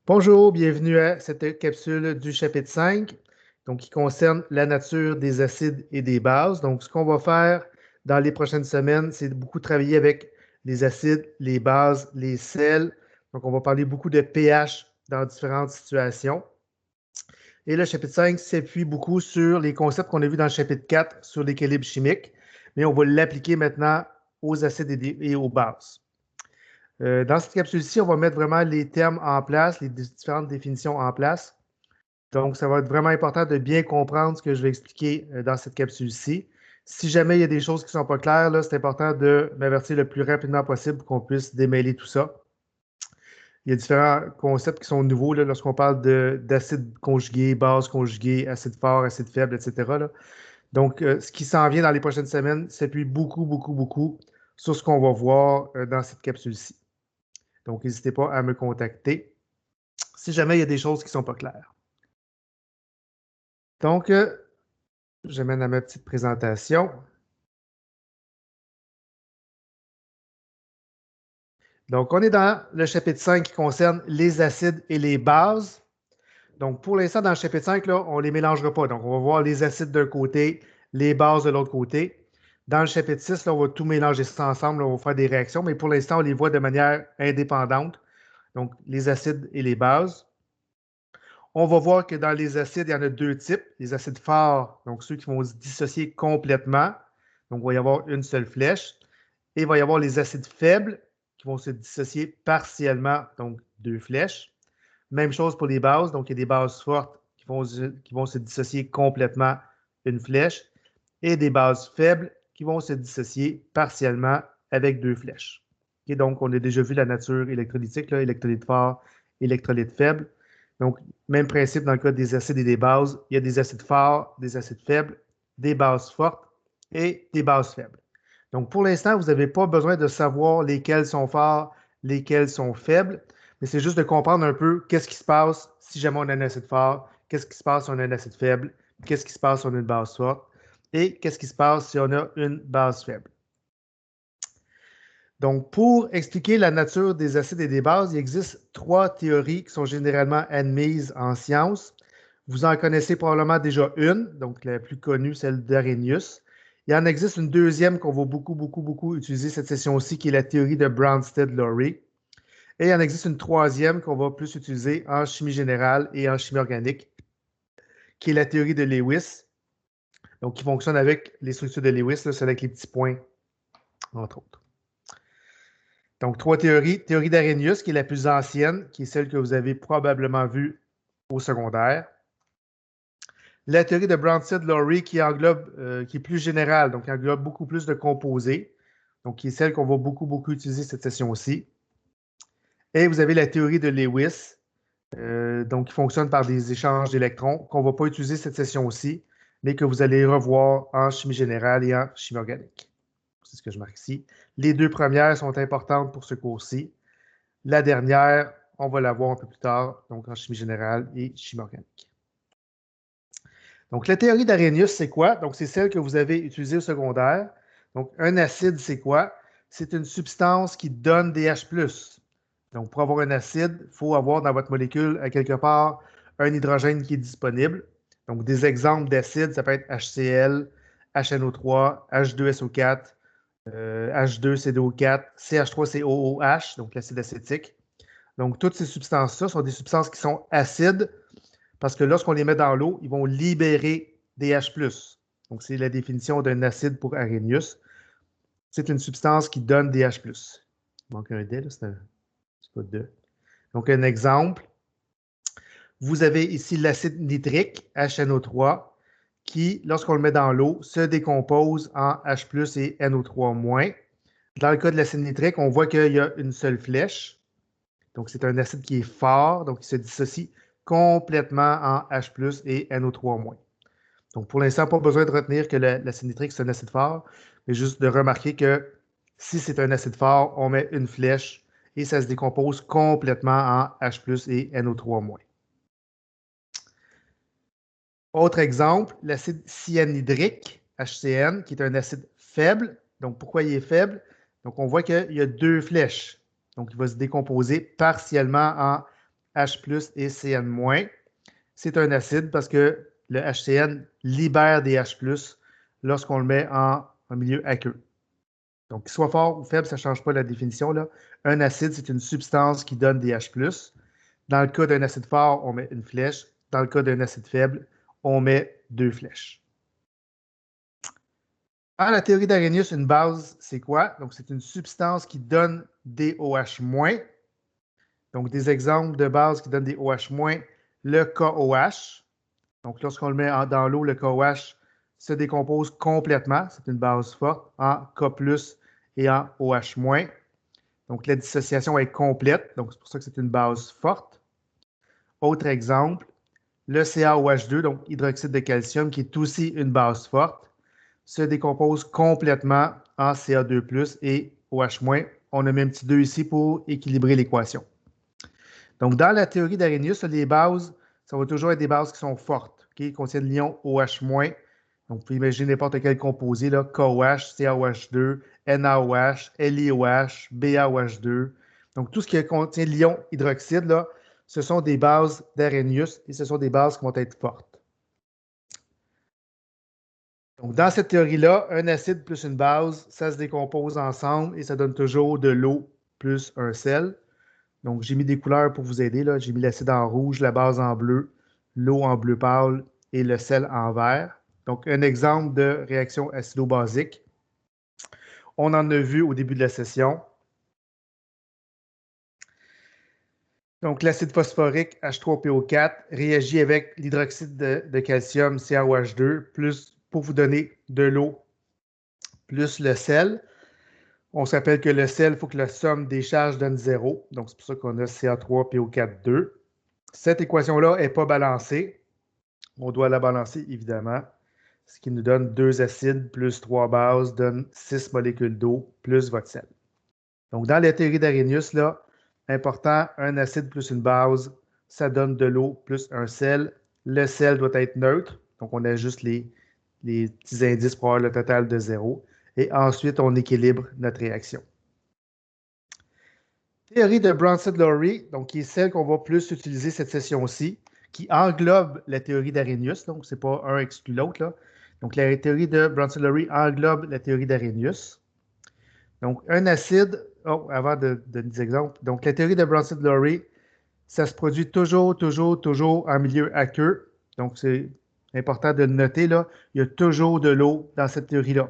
Bonjour, bienvenue à cette capsule du chapitre 5, donc qui concerne la nature des acides et des bases. Donc, ce qu'on va faire dans les prochaines semaines, c'est beaucoup travailler avec les acides, les bases, les sels. Donc, on va parler beaucoup de pH dans différentes situations. Et le chapitre 5 s'appuie beaucoup sur les concepts qu'on a vus dans le chapitre 4 sur l'équilibre chimique, mais on va l'appliquer maintenant aux acides et aux bases. Dans cette capsule-ci, on va mettre vraiment les termes en place, les différentes définitions en place. Donc, ça va être vraiment important de bien comprendre ce que je vais expliquer dans cette capsule-ci. Si jamais il y a des choses qui ne sont pas claires, c'est important de m'avertir le plus rapidement possible pour qu'on puisse démêler tout ça. Il y a différents concepts qui sont nouveaux lorsqu'on parle d'acide conjugué, base conjuguée, acide fort, acide faible, etc. Donc, ce qui s'en vient dans les prochaines semaines s'appuie beaucoup, beaucoup, beaucoup sur ce qu'on va voir dans cette capsule-ci. Donc, n'hésitez pas à me contacter si jamais il y a des choses qui ne sont pas claires. Donc, j'amène à ma petite présentation. Donc, on est dans le chapitre 5 qui concerne les acides et les bases. Donc, pour l'instant, dans le chapitre 5, là, on ne les mélangera pas. Donc, on va voir les acides d'un côté, les bases de l'autre côté. Dans le chapitre 6, là, on va tout mélanger ça ensemble, là, on va faire des réactions, mais pour l'instant, on les voit de manière indépendante. Donc, les acides et les bases. On va voir que dans les acides, il y en a deux types. Les acides forts, donc ceux qui vont se dissocier complètement. Donc, il va y avoir une seule flèche. Et il va y avoir les acides faibles qui vont se dissocier partiellement, donc deux flèches. Même chose pour les bases. Donc, il y a des bases fortes qui vont se dissocier complètement, une flèche. Et des bases faibles qui vont se dissocier partiellement avec deux flèches. Et donc, on a déjà vu la nature électrolytique, là, électrolyte fort, électrolyte faible. Donc, même principe dans le cas des acides et des bases. Il y a des acides forts, des acides faibles, des bases fortes et des bases faibles. Donc, pour l'instant, vous n'avez pas besoin de savoir lesquels sont forts, lesquels sont faibles, mais c'est juste de comprendre un peu qu'est-ce qui se passe si jamais on a un acide fort, qu'est-ce qui se passe si on a un acide faible, qu'est-ce qui se passe si on a une base forte et qu'est-ce qui se passe si on a une base faible. Donc, pour expliquer la nature des acides et des bases, il existe trois théories qui sont généralement admises en sciences. Vous en connaissez probablement déjà une, donc la plus connue, celle d'Arrhenius. Il y en existe une deuxième qu'on va beaucoup utiliser cette session-ci, qui est la théorie de Bronsted-Lowry. Et il y en existe une troisième qu'on va plus utiliser en chimie générale et en chimie organique, qui est la théorie de Lewis, donc qui fonctionne avec les structures de Lewis, c'est avec les petits points, entre autres. Donc, trois théories. Théorie d'Arrhenius, qui est la plus ancienne, qui est celle que vous avez probablement vue au secondaire. La théorie de Bronsted-Lowry, qui est plus générale, donc qui englobe beaucoup plus de composés, donc qui est celle qu'on va beaucoup utiliser cette session-ci. Et vous avez la théorie de Lewis, donc qui fonctionne par des échanges d'électrons, qu'on ne va pas utiliser cette session-ci, mais que vous allez revoir en chimie générale et en chimie organique. C'est ce que je marque ici. Les deux premières sont importantes pour ce cours-ci. La dernière, on va la voir un peu plus tard, donc en chimie générale et chimie organique. Donc, la théorie d'Arrhenius, c'est quoi? Donc, c'est celle que vous avez utilisée au secondaire. Donc, un acide, c'est quoi? C'est une substance qui donne des H+. Donc, pour avoir un acide, il faut avoir dans votre molécule, à quelque part, un hydrogène qui est disponible. Donc, des exemples d'acides, ça peut être HCl, HNO3, H2SO4, H2CDO4, CH3COOH, donc l'acide acétique. Donc, toutes ces substances-là sont des substances qui sont acides parce que lorsqu'on les met dans l'eau, ils vont libérer des H+. Donc, c'est la définition d'un acide pour Arrhenius. C'est une substance qui donne des H+. Il manque un D, là, c'est pas 2. Donc, un exemple. Vous avez ici l'acide nitrique, HNO3, qui, lorsqu'on le met dans l'eau, se décompose en H+, et NO3-. Dans le cas de l'acide nitrique, on voit qu'il y a une seule flèche. Donc, c'est un acide qui est fort, donc il se dissocie complètement en H+, et NO3-. Donc, pour l'instant, pas besoin de retenir que l'acide nitrique, c'est un acide fort, mais juste de remarquer que si c'est un acide fort, on met une flèche et ça se décompose complètement en H+, et NO3-. Autre exemple, l'acide cyanhydrique, HCN, qui est un acide faible. Donc, pourquoi il est faible? Donc, on voit qu'il y a deux flèches. Donc, il va se décomposer partiellement en H+ et CN-. C'est un acide parce que le HCN libère des H+ lorsqu'on le met en milieu aqueux. Donc, qu'il soit fort ou faible, ça ne change pas la définition, là. Un acide, c'est une substance qui donne des H+. Dans le cas d'un acide fort, on met une flèche. Dans le cas d'un acide faible, on met 2 flèches. Dans la théorie d'Arrhenius, une base, c'est quoi? Donc, c'est une substance qui donne des OH-. Donc, des exemples de bases qui donnent des OH-, le KOH. Donc, lorsqu'on le met dans l'eau, le KOH se décompose complètement. C'est une base forte en K+ et en OH-. Donc, la dissociation est complète. Donc, c'est pour ça que c'est une base forte. Autre exemple, le CaOH2, donc hydroxyde de calcium, qui est aussi une base forte, se décompose complètement en Ca2+ et OH-. On a mis un petit 2 ici pour équilibrer l'équation. Donc, dans la théorie d'Arrhenius, les bases, ça va toujours être des bases qui sont fortes, qui contiennent l'ion OH-. Donc, vous pouvez imaginer n'importe quel composé, là, KOH, CaOH2, NaOH, LiOH, BaOH2. Donc, tout ce qui contient l'ion hydroxyde, là, ce sont des bases d'Arrhenius et ce sont des bases qui vont être fortes. Donc, dans cette théorie-là, un acide plus une base, ça se décompose ensemble et ça donne toujours de l'eau plus un sel. Donc, j'ai mis des couleurs pour vous aider. J'ai mis l'acide en rouge, la base en bleu, l'eau en bleu pâle et le sel en vert. Donc, un exemple de réaction acido-basique. On en a vu au début de la session. Donc, l'acide phosphorique H3PO4 réagit avec l'hydroxyde de calcium CaOH2 plus, pour vous donner de l'eau plus le sel. On se rappelle que le sel, il faut que la somme des charges donne 0. Donc, c'est pour ça qu'on a Ca3PO4 2. Cette équation-là n'est pas balancée. On doit la balancer, évidemment. Ce qui nous donne 2 acides plus 3 bases donne 6 molécules d'eau plus votre sel. Donc, dans la théorie d'Arrhenius, là, important, un acide plus une base, ça donne de l'eau plus un sel. Le sel doit être neutre. Donc, on ajuste les petits indices pour avoir le total de 0. Et ensuite, on équilibre notre réaction. Théorie de Bronsted-Lowry, donc qui est celle qu'on va plus utiliser cette session-ci, qui englobe la théorie d'Arrhenius. Donc, ce n'est pas un exclut l'autre. Donc, la théorie de Bronsted-Lowry englobe la théorie d'Arrhenius. Donc, un acide, avant de donner des exemples, donc la théorie de Bronsted-Lowry, ça se produit toujours en milieu aqueux. Donc, c'est important de le noter, là. Il y a toujours de l'eau dans cette théorie-là.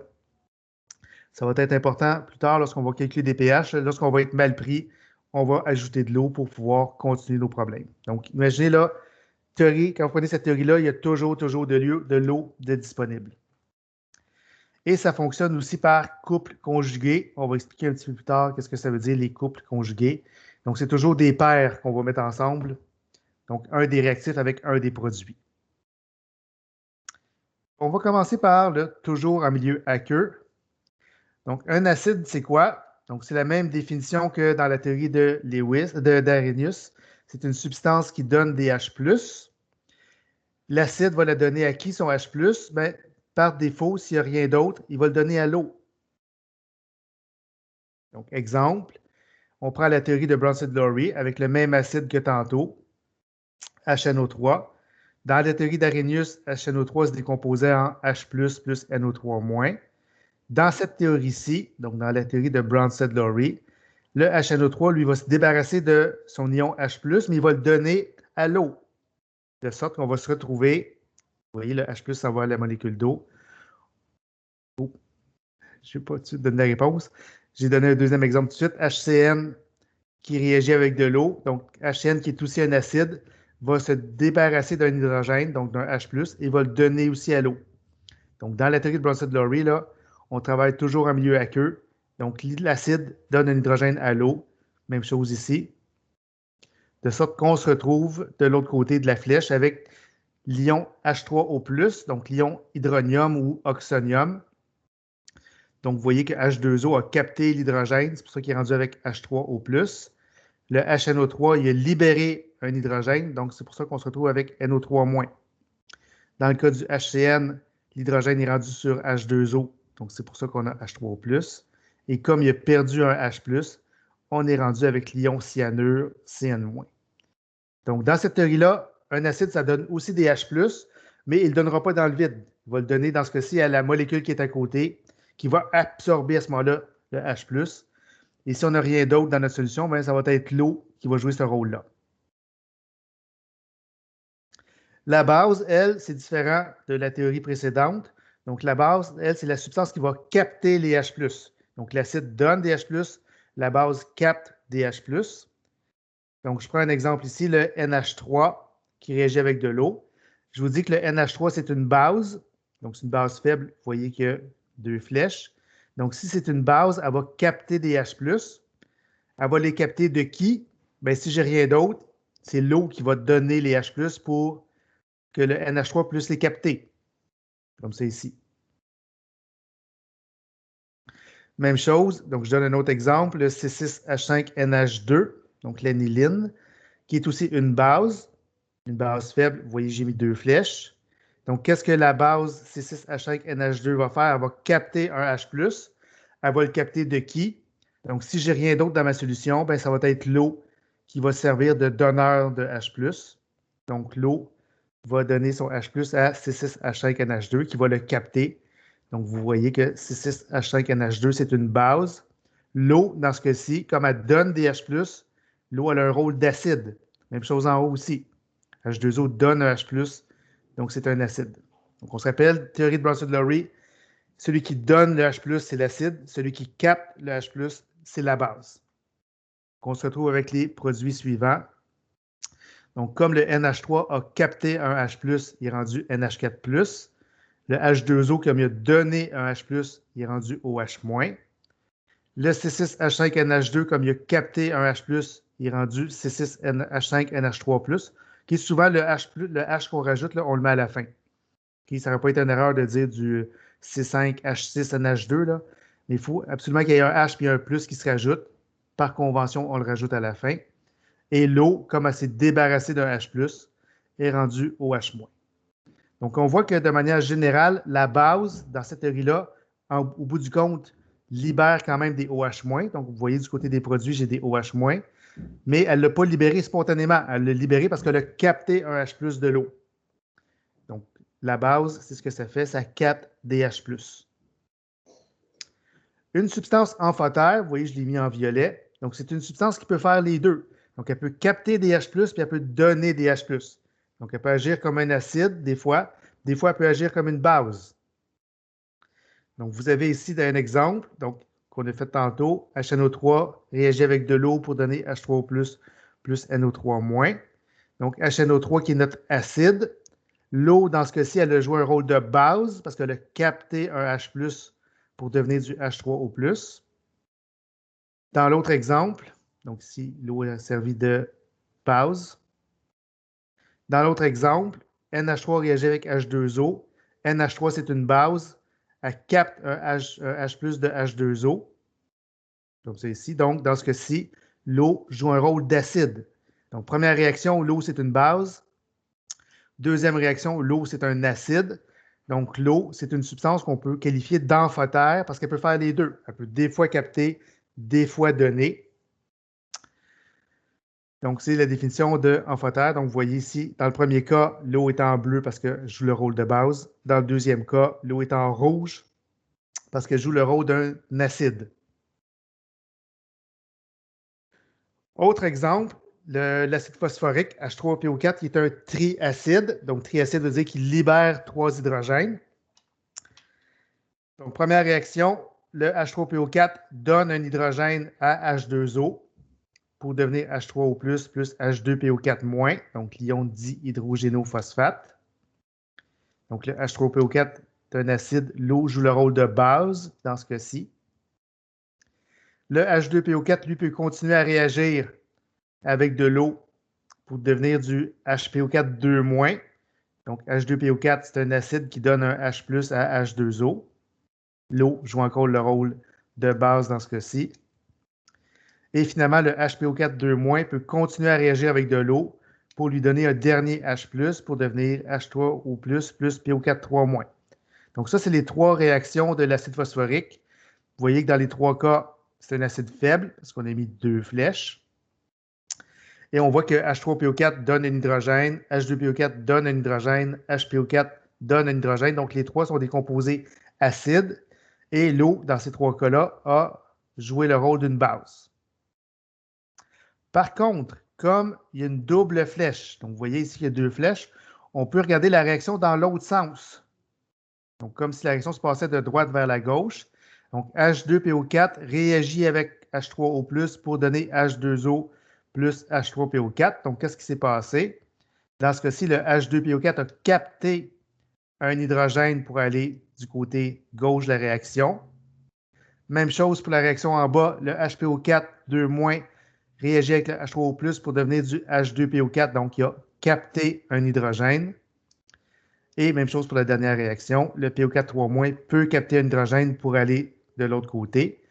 Ça va être important plus tard lorsqu'on va calculer des pH. Lorsqu'on va être mal pris, on va ajouter de l'eau pour pouvoir continuer nos problèmes. Donc, imaginez là, théorie, quand vous prenez cette théorie-là, il y a toujours de l'eau disponible. Et ça fonctionne aussi par couple conjugué. On va expliquer un petit peu plus tard qu'est-ce que ça veut dire, les couples conjugués. Donc, c'est toujours des paires qu'on va mettre ensemble. Donc, un des réactifs avec un des produits. On va commencer par le toujours en milieu aqueux. Donc, un acide, c'est quoi? Donc, c'est la même définition que dans la théorie de d'Arrhenius. C'est une substance qui donne des H+. L'acide va la donner à qui son H+? Ben, par défaut, s'il n'y a rien d'autre, il va le donner à l'eau. Donc, exemple, on prend la théorie de Bronsted-Lowry avec le même acide que tantôt, HNO3. Dans la théorie d'Arrhenius, HNO3 se décomposait en H+, plus NO3-. Dans cette théorie-ci, donc dans la théorie de Bronsted-Lowry, le HNO3, lui, va se débarrasser de son ion H+, mais il va le donner à l'eau. De sorte qu'on va se retrouver, vous voyez, le H+, ça va à la molécule d'eau. Oh, je ne sais pas tout de suite donner la réponse. J'ai donné un deuxième exemple tout de suite. HCN qui réagit avec de l'eau. Donc, HCN qui est aussi un acide, va se débarrasser d'un hydrogène, donc d'un H+, et va le donner aussi à l'eau. Donc, dans la théorie de Bronsted-Lowry, là, on travaille toujours en milieu aqueux. Donc, l'acide donne un hydrogène à l'eau. Même chose ici. De sorte qu'on se retrouve de l'autre côté de la flèche avec l'ion H3O+, donc l'ion hydronium ou oxonium. Donc, vous voyez que H2O a capté l'hydrogène. C'est pour ça qu'il est rendu avec H3O+. Le HNO3, il a libéré un hydrogène. Donc, c'est pour ça qu'on se retrouve avec NO3-. Dans le cas du HCN, l'hydrogène est rendu sur H2O. Donc, c'est pour ça qu'on a H3O+. Et comme il a perdu un H+, on est rendu avec l'ion cyanure, CN-. Donc, dans cette théorie-là, un acide, ça donne aussi des H+, mais il ne le donnera pas dans le vide. Il va le donner, dans ce cas-ci, à la molécule qui est à côté, qui va absorber à ce moment-là le H+. Et si on n'a rien d'autre dans notre solution, bien, ça va être l'eau qui va jouer ce rôle-là. La base, elle, c'est différent de la théorie précédente. Donc, la base, elle, c'est la substance qui va capter les H+. Donc, l'acide donne des H+, la base capte des H+. Donc, je prends un exemple ici, le NH3 qui réagit avec de l'eau. Je vous dis que le NH3, c'est une base. Donc, c'est une base faible. Vous voyez qu'il y a deux flèches. Donc, si c'est une base, elle va capter des H+. Elle va les capter de qui? Bien, si j'ai rien d'autre, c'est l'eau qui va donner les H+, pour que le NH3 puisse les capter. Comme ça ici. Même chose, donc je donne un autre exemple, le C6H5NH2, donc l'aniline, qui est aussi une base faible. Vous voyez, j'ai mis deux flèches. Donc, qu'est-ce que la base C6H5NH2 va faire? Elle va capter un H+. Elle va le capter de qui? Donc, si j'ai rien d'autre dans ma solution, bien, ça va être l'eau qui va servir de donneur de H+. Donc, l'eau va donner son H+ à C6H5NH2 qui va le capter. Donc, vous voyez que C6H5NH2, c'est une base. L'eau, dans ce cas-ci, comme elle donne des H+, l'eau a un rôle d'acide. Même chose en haut aussi. H2O donne un H+, donc c'est un acide. Donc, on se rappelle, théorie de Bronsted-Lowry, celui qui donne le H+, c'est l'acide. Celui qui capte le H+, c'est la base. Donc, on se retrouve avec les produits suivants. Donc, comme le NH3 a capté un H+, il est rendu NH4+. Le H2O, comme il a donné un H+, il est rendu OH-. Le C6H5NH2, comme il a capté un H+, il est rendu C6H5NH3+, qui est souvent le H qu'on rajoute, là, on le met à la fin. Okay? Ça n'aurait pas été une erreur de dire du C5H6NH2, là, mais il faut absolument qu'il y ait un H et un plus qui se rajoute. Par convention, on le rajoute à la fin. Et l'eau, comme elle s'est débarrassée d'un H+, est rendue OH-. Donc, on voit que de manière générale, la base, dans cette théorie-là, au bout du compte, libère quand même des OH-. Donc, vous voyez du côté des produits, j'ai des OH-, mais elle ne l'a pas libéré spontanément. Elle l'a libéré parce qu'elle a capté un H+ de l'eau. Donc, la base, c'est ce que ça fait, ça capte des H+. Une substance amphotère, vous voyez, je l'ai mis en violet. Donc, c'est une substance qui peut faire les deux. Donc, elle peut capter des H+, puis elle peut donner des H+. Donc, elle peut agir comme un acide, des fois. Des fois, elle peut agir comme une base. Donc, vous avez ici un exemple qu'on a fait tantôt. HNO3 réagit avec de l'eau pour donner H3O+, plus NO3-. Donc, HNO3 qui est notre acide. L'eau, dans ce cas-ci, elle a joué un rôle de base parce qu'elle a capté un H+, pour devenir du H3O+. Dans l'autre exemple, donc ici, l'eau a servi de base. Dans l'autre exemple, NH3 réagit avec H2O. NH3, c'est une base. Elle capte un H de H2O. Comme ça ici. Donc, dans ce cas-ci, l'eau joue un rôle d'acide. Donc, première réaction, l'eau, c'est une base. Deuxième réaction, l'eau, c'est un acide. Donc, l'eau, c'est une substance qu'on peut qualifier d'amphotère parce qu'elle peut faire les deux. Elle peut des fois capter, des fois donner. Donc, c'est la définition de amphotère. Donc, vous voyez ici, dans le premier cas, l'eau est en bleu parce qu'elle joue le rôle de base. Dans le deuxième cas, l'eau est en rouge parce qu'elle joue le rôle d'un acide. Autre exemple, l'acide phosphorique, H3PO4, qui est un triacide. Donc, triacide veut dire qu'il libère 3 hydrogènes. Donc, première réaction, le H3PO4 donne un hydrogène à H2O pour devenir H3O+, plus H2PO4-. Donc, l'ion dihydrogénophosphate. Donc, le H3PO4 est un acide. L'eau joue le rôle de base dans ce cas-ci. Le H2PO4, lui, peut continuer à réagir avec de l'eau pour devenir du HPO4-2-. Donc, H2PO4, c'est un acide qui donne un H+ à H2O. L'eau joue encore le rôle de base dans ce cas-ci. Et finalement, le HPO4-2- peut continuer à réagir avec de l'eau pour lui donner un dernier H+, pour devenir H3O+, plus PO4-3-. Donc, ça, c'est les trois réactions de l'acide phosphorique. Vous voyez que dans les trois cas, c'est un acide faible parce qu'on a mis deux flèches. Et on voit que H3PO4 donne un hydrogène, H2PO4 donne un hydrogène, HPO4 donne un hydrogène. Donc, les trois sont des composés acides. Et l'eau, dans ces trois cas-là, a joué le rôle d'une base. Par contre, comme il y a une double flèche, donc vous voyez ici qu'il y a deux flèches, on peut regarder la réaction dans l'autre sens. Donc, comme si la réaction se passait de droite vers la gauche. Donc, H2PO4 réagit avec H3O+, pour donner H2O plus H3PO4. Donc, qu'est-ce qui s'est passé? Dans ce cas-ci, le H2PO4 a capté un hydrogène pour aller du côté gauche de la réaction. Même chose pour la réaction en bas, le HPO4 2- réagit avec le H3O+, pour devenir du H2PO4, donc il a capté un hydrogène. Et même chose pour la dernière réaction, le PO4 3- peut capter un hydrogène pour aller de l'autre côté.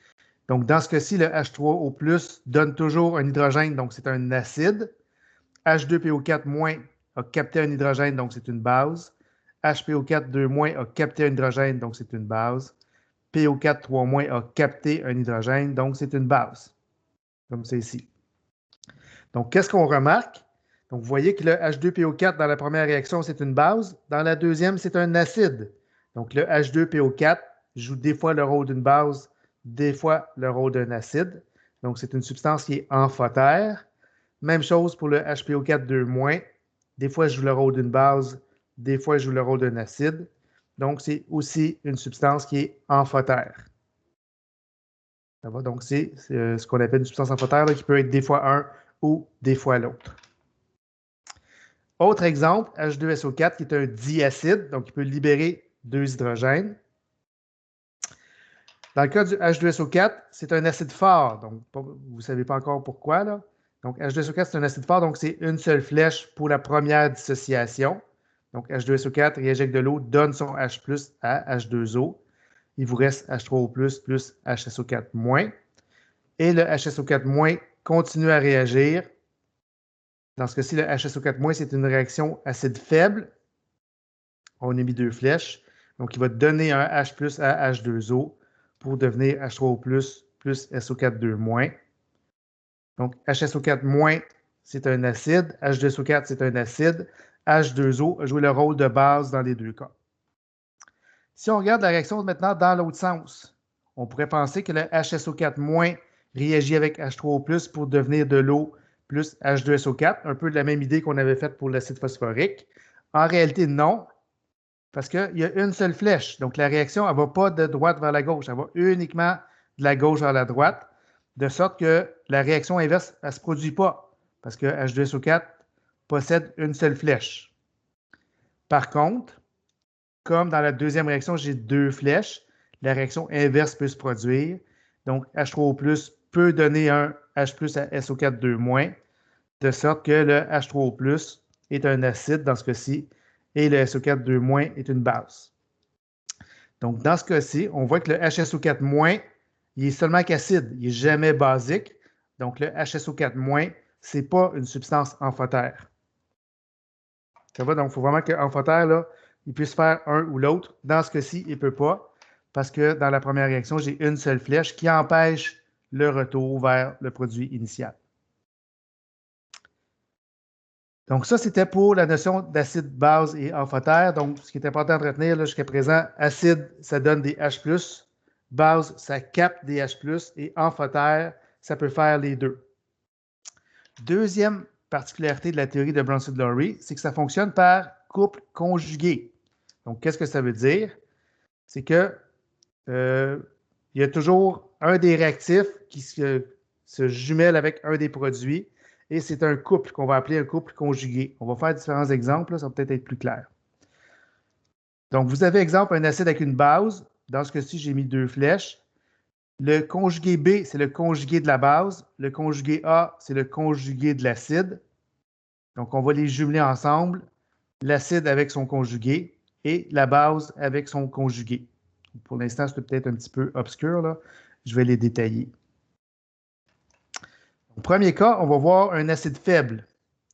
Donc, dans ce cas-ci, le H3O+ donne toujours un hydrogène, donc c'est un acide. H2PO4- a capté un hydrogène, donc c'est une base. HPO4 2- a capté un hydrogène, donc c'est une base. PO4 3- a capté un hydrogène, donc c'est une base, comme c'est ici. Donc, qu'est-ce qu'on remarque? Donc, vous voyez que le H2PO4 dans la première réaction, c'est une base. Dans la deuxième, c'est un acide. Donc, le H2PO4 joue des fois le rôle d'une base, des fois le rôle d'un acide. Donc, c'est une substance qui est amphotère. Même chose pour le HPO4 2-. Des fois, il joue le rôle d'une base, des fois, il joue le rôle d'un acide. Donc, c'est aussi une substance qui est amphotère. Ça va? Donc, c'est ce qu'on appelle une substance amphotère là, qui peut être des fois un ou des fois l'autre. Autre exemple, H2SO4 qui est un diacide, donc il peut libérer deux hydrogènes. Dans le cas du H2SO4, c'est un acide fort, donc vous ne savez pas encore pourquoi. Là. Donc H2SO4, c'est un acide fort, donc c'est une seule flèche pour la première dissociation. Donc H2SO4 réagit avec de l'eau, donne son H+ à H2O. Il vous reste H3O+, plus HSO4-. Et le HSO4- continue à réagir. Dans ce cas-ci, le HSO4-, c'est une réaction acide faible. On a mis deux flèches. Donc, il va donner un H+ à H2O pour devenir H3O+, plus SO4 2-. Donc, HSO4- c'est un acide. H2SO4, c'est un acide. H2O a joué le rôle de base dans les deux cas. Si on regarde la réaction maintenant dans l'autre sens, on pourrait penser que le HSO4- réagit avec H3O+, pour devenir de l'eau plus H2SO4, un peu de la même idée qu'on avait faite pour l'acide phosphorique. En réalité, non, parce qu'il y a une seule flèche. Donc, la réaction, elle ne va pas de droite vers la gauche, elle va uniquement de la gauche vers la droite, de sorte que la réaction inverse, elle ne se produit pas, parce que H2SO4 possède une seule flèche. Par contre, comme dans la deuxième réaction, j'ai deux flèches, la réaction inverse peut se produire. Donc, H3O+ peut donner un H+ à SO4 2-, de sorte que le H3O+ est un acide dans ce cas-ci, et le SO4 2- est une base. Donc, dans ce cas-ci, on voit que le HSO4-, il est seulement qu'acide, il n'est jamais basique. Donc, le HSO4-, ce n'est pas une substance amphotère. Ça va? Donc, il faut vraiment qu'amphotère, là, il puisse faire un ou l'autre. Dans ce cas-ci, il ne peut pas, parce que dans la première réaction, j'ai une seule flèche qui empêche le retour vers le produit initial. Donc, ça, c'était pour la notion d'acide, base et amphotère. Donc, ce qui est important de retenir jusqu'à présent, acide, ça donne des H+, base, ça capte des H+, et amphotère, ça peut faire les deux. Deuxième particularité de la théorie de Bronsted-Lowry, c'est que ça fonctionne par couple conjugué. Donc, qu'est-ce que ça veut dire? C'est que il y a toujours un des réactifs qui se jumelle avec un des produits, et c'est un couple qu'on va appeler un couple conjugué. On va faire différents exemples, là, ça va peut-être être plus clair. Donc, vous avez exemple un acide avec une base. Dans ce cas-ci, j'ai mis deux flèches. Le conjugué B, c'est le conjugué de la base. Le conjugué A, c'est le conjugué de l'acide. Donc, on va les jumeler ensemble, l'acide avec son conjugué et la base avec son conjugué. Pour l'instant, c'est peut-être un petit peu obscur, là. Je vais les détailler. Au premier cas, on va voir un acide faible.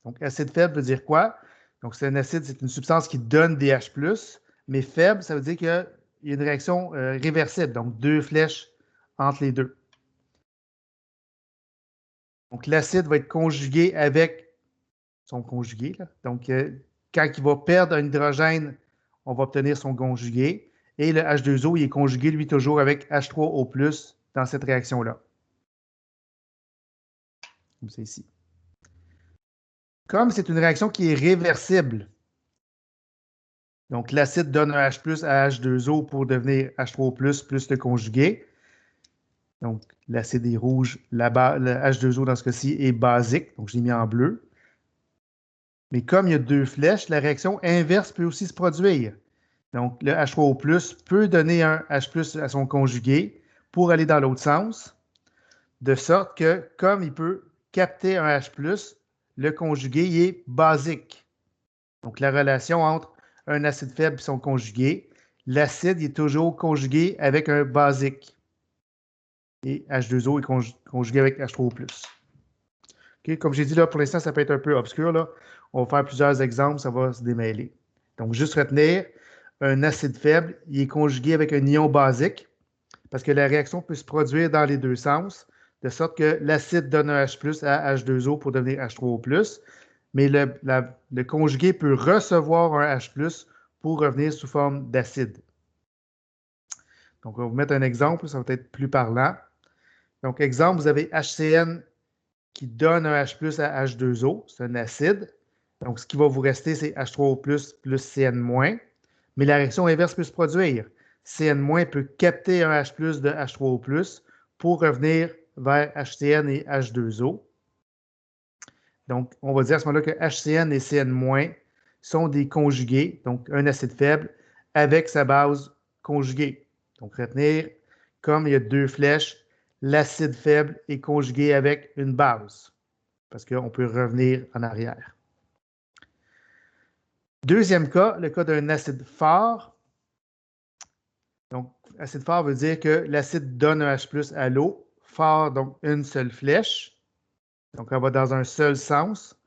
Donc, acide faible veut dire quoi? Donc, c'est un acide, c'est une substance qui donne des H+, mais faible, ça veut dire qu'il y a une réaction réversible, donc deux flèches entre les deux. Donc, l'acide va être conjugué avec son conjugué. Là. Donc, quand il va perdre un hydrogène, on va obtenir son conjugué. Et le H2O, il est conjugué, lui, toujours avec H3O+, dans cette réaction-là. Comme c'est ici. Comme c'est une réaction qui est réversible, donc l'acide donne un H+ à H2O pour devenir H3O+, plus le conjugué. Donc, l'acide est rouge, le H2O dans ce cas-ci est basique, donc je l'ai mis en bleu. Mais comme il y a deux flèches, la réaction inverse peut aussi se produire. Donc, le H3O+, peut donner un H+ à son conjugué pour aller dans l'autre sens, de sorte que, comme il peut capter un H+, le conjugué il est basique. Donc, la relation entre un acide faible et son conjugué, l'acide est toujours conjugué avec un basique. Et H2O est conjugué avec H3O+. Okay? Comme j'ai dit, là, pour l'instant, ça peut être un peu obscur. Là. On va faire plusieurs exemples, ça va se démêler. Donc, juste retenir, un acide faible, il est conjugué avec un ion basique parce que la réaction peut se produire dans les deux sens, de sorte que l'acide donne un H+ à H2O pour devenir H3O+, mais le conjugué peut recevoir un H+ pour revenir sous forme d'acide. Donc, on va vous mettre un exemple, ça va être plus parlant. Donc, exemple, vous avez HCN qui donne un H+ à H2O, c'est un acide. Donc, ce qui va vous rester, c'est H3O+, plus CN-. Mais la réaction inverse peut se produire. CN- peut capter un H+ de H3O+, pour revenir vers HCN et H2O. Donc, on va dire à ce moment-là que HCN et CN- sont des conjugués, donc un acide faible, avec sa base conjuguée. Donc, retenir, comme il y a deux flèches, l'acide faible est conjugué avec une base, parce qu'on peut revenir en arrière. Deuxième cas, le cas d'un acide fort. Donc, acide fort veut dire que l'acide donne un H+ à l'eau. Fort, donc une seule flèche. Donc, on va dans un seul sens.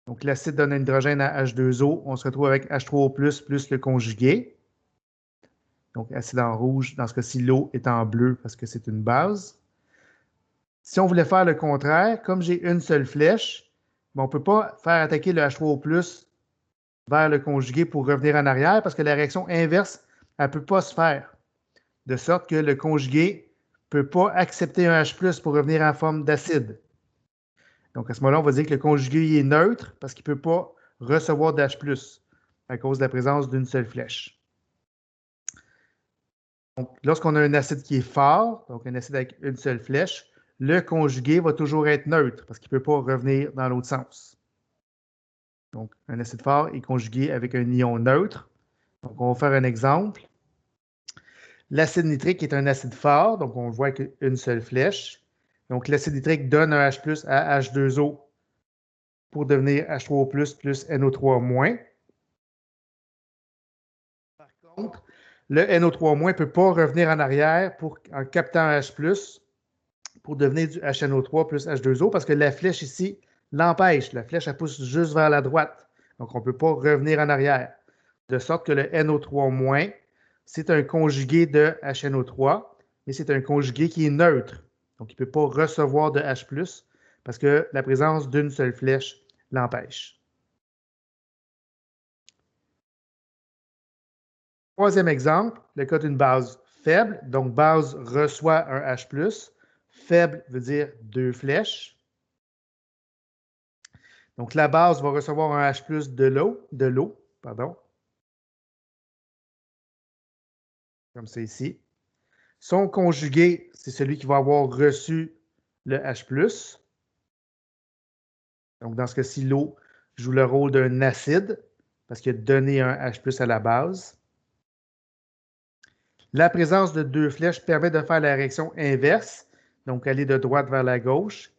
Donc, l'acide donne un hydrogène à H2O. On se retrouve avec H3O+, plus le conjugué. Donc, acide en rouge. Dans ce cas-ci, l'eau est en bleu parce que c'est une base. Si on voulait faire le contraire, comme j'ai une seule flèche, on ne peut pas faire attaquer le H3O+, vers le conjugué pour revenir en arrière parce que la réaction inverse, elle ne peut pas se faire. De sorte que le conjugué ne peut pas accepter un H+ pour revenir en forme d'acide. Donc, à ce moment-là, on va dire que le conjugué est neutre parce qu'il ne peut pas recevoir d'H+ à cause de la présence d'une seule flèche. Donc, lorsqu'on a un acide qui est fort, donc un acide avec une seule flèche, le conjugué va toujours être neutre parce qu'il ne peut pas revenir dans l'autre sens. Donc, un acide fort est conjugué avec un ion neutre. Donc, on va faire un exemple. L'acide nitrique est un acide fort, donc on le voit avec une seule flèche. Donc, l'acide nitrique donne un H+ à H2O pour devenir H3O+, plus NO3-. Par contre, le NO3- ne peut pas revenir en arrière en captant un H+, pour devenir du HNO3 plus H2O parce que la flèche ici l'empêche. La flèche, elle pousse juste vers la droite. Donc, on ne peut pas revenir en arrière. De sorte que le NO3-, c'est un conjugué de HNO3, mais c'est un conjugué qui est neutre. Donc, il ne peut pas recevoir de H+, parce que la présence d'une seule flèche l'empêche. Troisième exemple, le cas d'une base faible. Donc, base reçoit un H+. Faible veut dire deux flèches. Donc, la base va recevoir un H+ de l'eau, pardon, comme c'est ici. Son conjugué, c'est celui qui va avoir reçu le H+. Donc, dans ce cas-ci, l'eau joue le rôle d'un acide parce qu'il a donné un H+ à la base. La présence de deux flèches permet de faire la réaction inverse, donc aller de droite vers la gauche,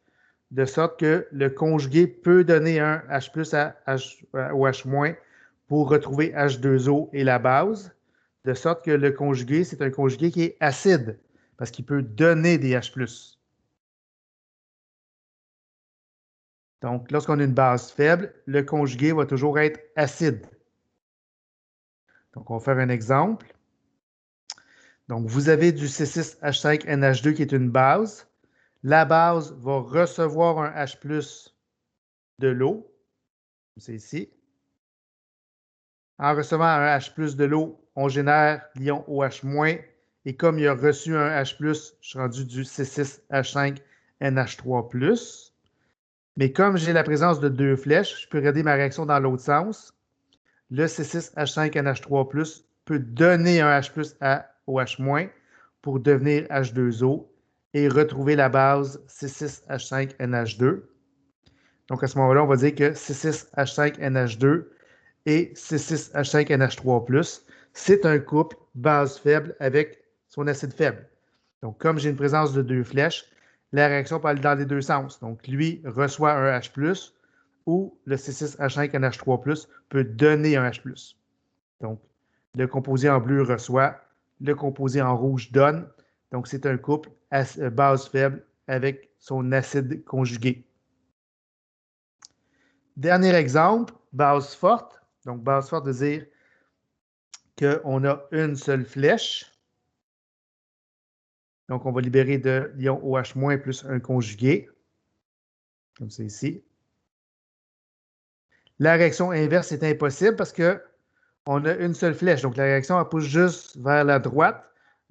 de sorte que le conjugué peut donner un H+ au H- pour retrouver H2O et la base, de sorte que le conjugué, c'est un conjugué qui est acide, parce qu'il peut donner des H+. Donc, lorsqu'on a une base faible, le conjugué va toujours être acide. Donc, on va faire un exemple. Donc, vous avez du C6H5NH2 qui est une base. La base va recevoir un H+ de l'eau, c'est ici. En recevant un H+ de l'eau, on génère l'ion OH-. Et comme il a reçu un H+, je suis rendu du C6H5NH3+. Mais comme j'ai la présence de deux flèches, je peux regarder ma réaction dans l'autre sens. Le C6H5NH3+ peut donner un H+ à OH- pour devenir H2O et retrouver la base C6H5NH2. Donc, à ce moment-là, on va dire que C6H5NH2 et C6H5NH3+, c'est un couple base faible avec son acide faible. Donc, comme j'ai une présence de deux flèches, la réaction peut aller dans les deux sens. Donc, lui reçoit un H+, ou le C6H5NH3+ peut donner un H+. Donc, le composé en bleu reçoit, le composé en rouge donne. Donc, c'est un couple base faible avec son acide conjugué. Dernier exemple, base forte. Donc, base forte veut dire qu'on a une seule flèche. Donc, on va libérer de l'ion OH- plus un conjugué, comme c'est ici. La réaction inverse est impossible parce qu'on a une seule flèche. Donc, la réaction elle pousse juste vers la droite,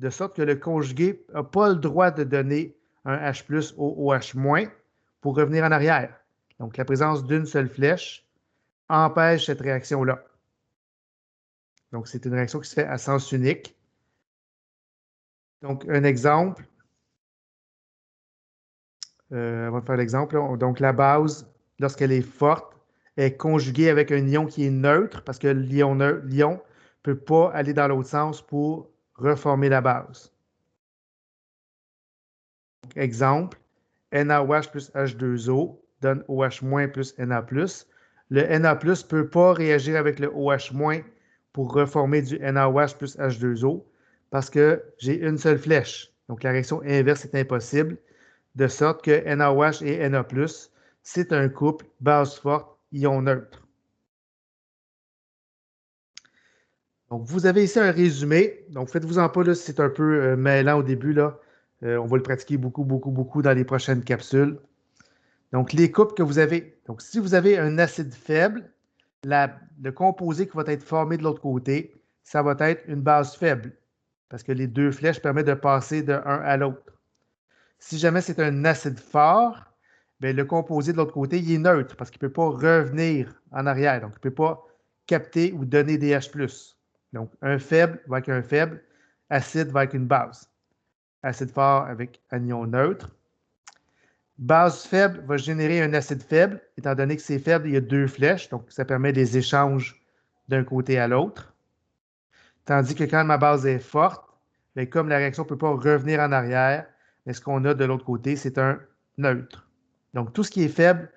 de sorte que le conjugué n'a pas le droit de donner un H+ au OH- pour revenir en arrière. Donc, la présence d'une seule flèche empêche cette réaction-là. Donc, c'est une réaction qui se fait à sens unique. Donc, un exemple. On va faire l'exemple. Donc, la base, lorsqu'elle est forte, est conjuguée avec un ion qui est neutre parce que l'ion ne peut pas aller dans l'autre sens pour reformer la base. Donc, exemple, NaOH plus H2O donne OH- plus Na+. Le Na+ ne peut pas réagir avec le OH- pour reformer du NaOH plus H2O parce que j'ai une seule flèche. Donc, la réaction inverse est impossible, de sorte que NaOH et Na+, c'est un couple base forte, ion neutre. Donc, vous avez ici un résumé. Donc, faites-vous-en pas, là, si c'est un peu mêlant au début, là. On va le pratiquer beaucoup, beaucoup, beaucoup dans les prochaines capsules. Donc, les couples que vous avez. Donc, si vous avez un acide faible, le composé qui va être formé de l'autre côté, ça va être une base faible, parce que les deux flèches permettent de passer de un à l'autre. Si jamais c'est un acide fort, bien, le composé de l'autre côté, il est neutre, parce qu'il ne peut pas revenir en arrière. Donc, il ne peut pas capter ou donner des H+. Donc, un faible va avec un faible, acide va avec une base. Acide fort avec anion neutre. Base faible va générer un acide faible, étant donné que c'est faible, il y a deux flèches, donc ça permet des échanges d'un côté à l'autre. Tandis que quand ma base est forte, bien, comme la réaction ne peut pas revenir en arrière, mais ce qu'on a de l'autre côté, c'est un neutre. Donc, tout ce qui est faible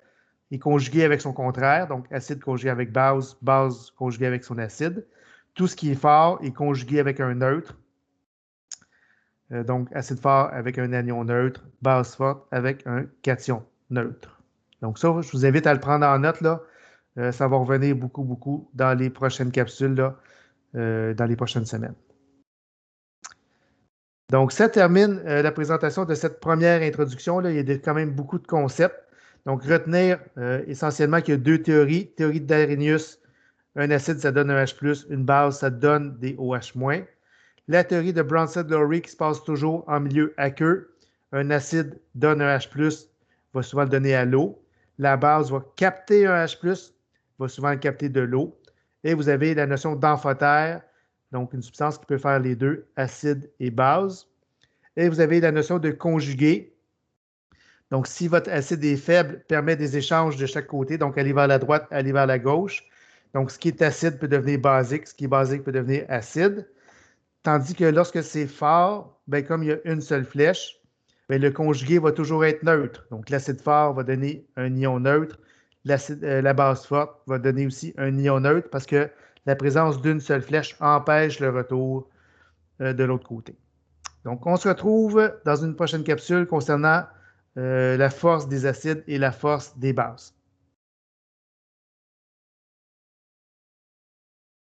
est conjugué avec son contraire, donc acide conjugué avec base, base conjuguée avec son acide. Tout ce qui est fort est conjugué avec un neutre, donc acide fort avec un anion neutre, base forte avec un cation neutre. Donc ça, je vous invite à le prendre en note, là. Ça va revenir beaucoup, beaucoup dans les prochaines capsules, là, dans les prochaines semaines. Donc, ça termine la présentation de cette première introduction, là. Il y a quand même beaucoup de concepts. Donc, retenir essentiellement qu'il y a deux théories. Théorie d'Arrhenius, un acide, ça donne un H+, une base, ça donne des OH-. La théorie de Bronsted-Lowry qui se passe toujours en milieu aqueux. Un acide donne un H+, va souvent le donner à l'eau. La base va capter un H+, va souvent le capter de l'eau. Et vous avez la notion d'amphotère, donc une substance qui peut faire les deux, acide et base. Et vous avez la notion de conjugué. Donc, si votre acide est faible, permet des échanges de chaque côté, donc aller vers la droite, aller vers la gauche. Donc, ce qui est acide peut devenir basique, ce qui est basique peut devenir acide. Tandis que lorsque c'est fort, bien, comme il y a une seule flèche, bien, le conjugué va toujours être neutre. Donc, l'acide fort va donner un ion neutre. La base forte va donner aussi un ion neutre parce que la présence d'une seule flèche empêche le retour de l'autre côté. Donc, on se retrouve dans une prochaine capsule concernant la force des acides et la force des bases.